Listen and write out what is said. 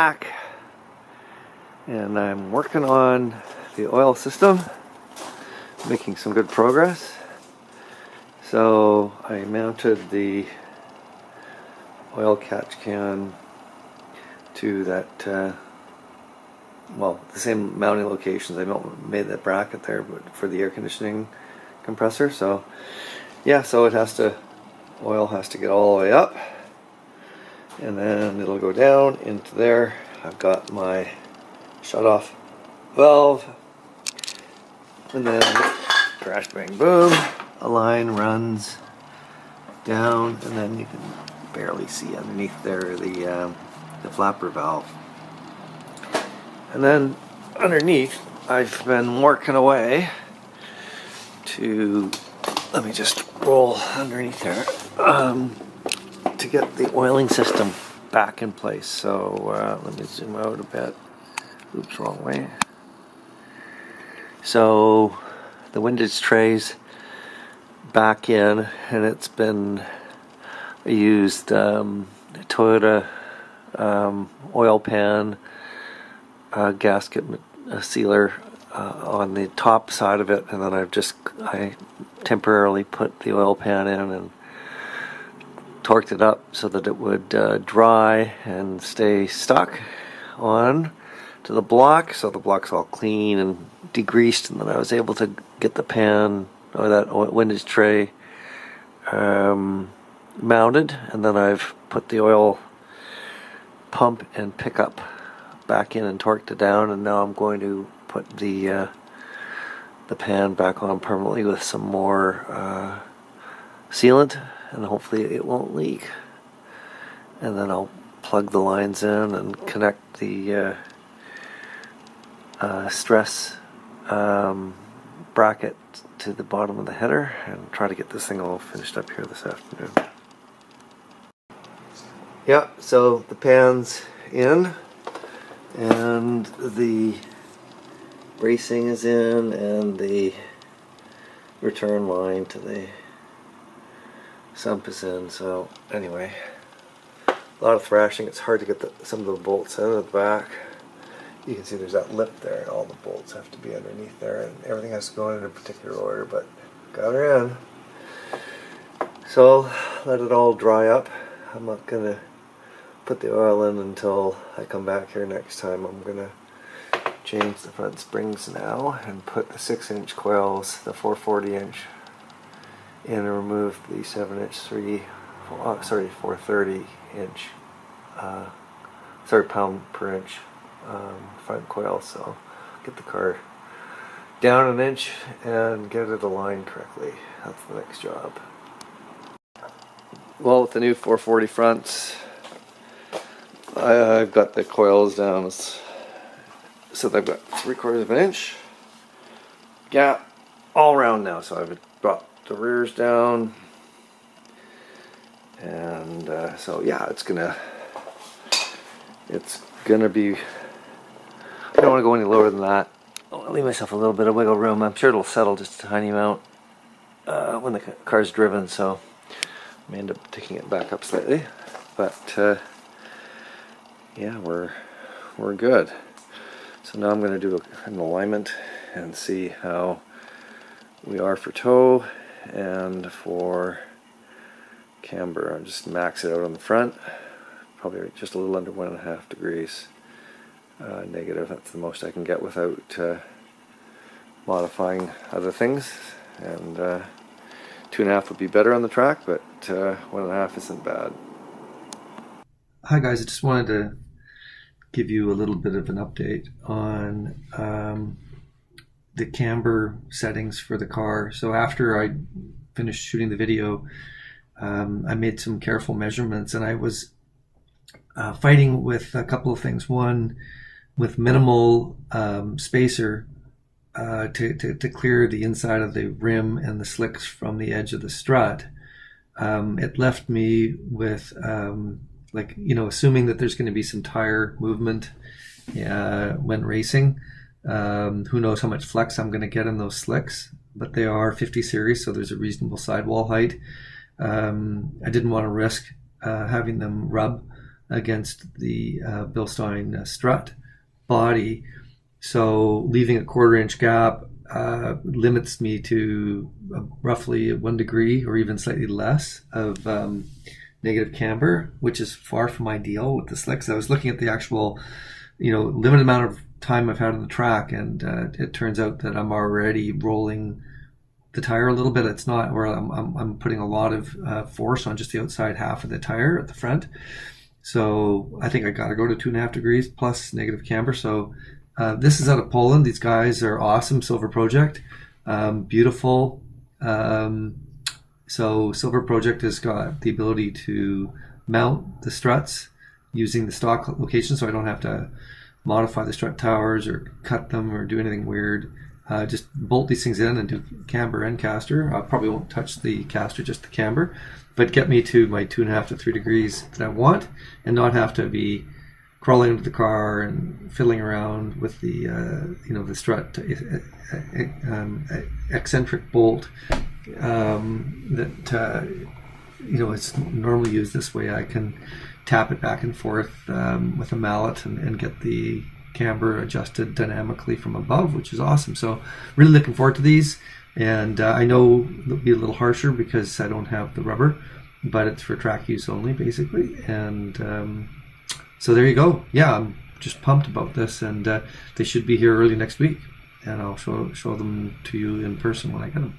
back, and I'm working on the oil system, making some good progress. So I mounted the oil catch can to that, well, the same mounting locations. I made that bracket there, but for the air conditioning compressor. So yeah, so it has to, oil has to get all the way up, and then it'll go down into there. I've got my shut off valve, and then crash bang boom, a line runs down, and then you can barely see underneath there the flapper valve. And then underneath I've been working away to, let me just roll underneath there, to get the oiling system back in place. So let me zoom out a bit. Oops, wrong way. So the windage tray's back in, and it's been used Toyota oil pan gasket sealer on the top side of it, and then I temporarily put the oil pan in and torqued it up so that it would dry and stay stuck on to the block, so the block's all clean and degreased, and then I was able to get the pan, or that windage tray, mounted, and then I've put the oil pump and pickup back in and torqued it down, and now I'm going to put the pan back on permanently with some more sealant, and hopefully it won't leak. And then I'll plug the lines in and connect the stress bracket to the bottom of the header, and try to get this thing all finished up here this afternoon. Yeah, so the pan's in, and the bracing is in, and the return line to the sump is in. So anyway, a lot of thrashing. It's hard to get some of the bolts in at the back. You can see there's that lip there, and all the bolts have to be underneath there, and everything has to go in a particular order, but got her in. So let it all dry up. I'm not gonna put the oil in until I come back here next time. I'm gonna change the front springs now and put the 6-inch coils, the 440-inch, in, and remove the 7-inch 430-inch, pound per inch front coil. So get the car down an inch and get it aligned correctly. That's the next job. Well, with the new 440 fronts, I've got the coils down so they've got 3/4 of an inch gap all around now. So I've brought the rears down, and so yeah, it's gonna be, I don't want to go any lower than that. I'll leave myself a little bit of wiggle room. I'm sure it'll settle just a tiny amount when the car's driven, so I may end up taking it back up slightly, but yeah, we're good. So now I'm going to do an alignment and see how we are for toe and for camber. I'll just max it out on the front, probably just a little under 1.5 degrees negative. That's the most I can get without modifying other things, and 2.5 would be better on the track, but 1.5 isn't bad. Hi guys, I just wanted to give you a little bit of an update on the camber settings for the car. So after I finished shooting the video, I made some careful measurements, and I was fighting with a couple of things. One, with minimal spacer to clear the inside of the rim and the slicks from the edge of the strut. It left me with assuming that there's going to be some tire movement when racing. Who knows how much flex I'm going to get in those slicks, but they are 50 series, so there's a reasonable sidewall height. I didn't want to risk having them rub against the Bilstein strut body. So leaving a 1/4 inch gap limits me to roughly 1 degree or even slightly less of negative camber, which is far from ideal with the slicks. I was looking at the actual, limited amount of time I've had on the track, and it turns out that I'm already rolling the tire a little bit. It's not where I'm putting a lot of force on just the outside half of the tire at the front. So I think I got to go to 2.5 degrees plus negative camber. So this is out of Poland. These guys are awesome. Silver Project, beautiful. So Silver Project has got the ability to mount the struts using the stock location, so I don't have to modify the strut towers or cut them or do anything weird. Just bolt these things in and do camber and caster. I probably won't touch the caster, just the camber, but get me to my 2.5 to 3 degrees that I want, and not have to be crawling into the car and fiddling around with the the strut eccentric bolt that it's normally used this way. I can tap it back and forth with a mallet and get the camber adjusted dynamically from above, which is awesome. So really looking forward to these, and I know they'll be a little harsher because I don't have the rubber, but it's for track use only basically. And so there you go. Yeah, I'm just pumped about this, and they should be here early next week, and I'll show them to you in person when I get them.